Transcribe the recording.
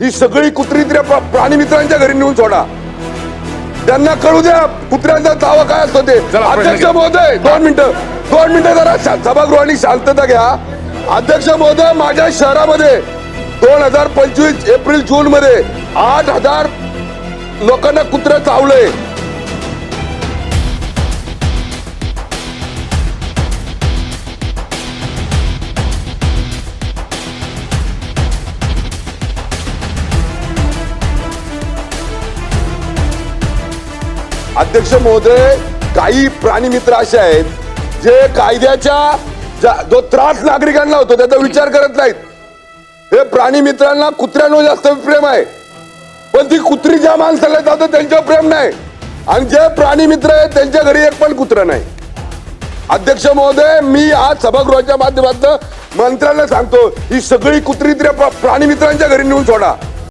ही सगळी कुत्री त्या प्राणी मित्रांच्या घरी नेऊन सोडा. त्यांना कळू द्या कुत्र्यांचा दावा काय असतो ते. अध्यक्ष महोदय 2 मिनिटं जरा सभागृहाने शांतता घ्या. अध्यक्ष महोदय, माझ्या शहरामध्ये 2025 एप्रिल जून मध्ये 8,000 लोकांना कुत्र्या चावलंय. अध्यक्ष महोदय, काही प्राणी मित्र असे आहेत जे कायद्याच्या जो त्रास नागरिकांना होतो त्याचा विचार करत नाहीत. हे प्राणी मित्रांना कुत्र्यांवर जास्त प्रेम आहे, पण ती कुत्री ज्या माणसाला जातं त्यांच्यावर प्रेम नाही. आणि जे प्राणी मित्र आहेत त्यांच्या घरी एक पण कुत्रा नाही. अध्यक्ष महोदय, मी आज सभागृहाच्या माध्यमातून मंत्र्यांना सांगतो, ही सगळी कुत्री त्या प्राणी मित्रांच्या घरी नेऊन सोडा.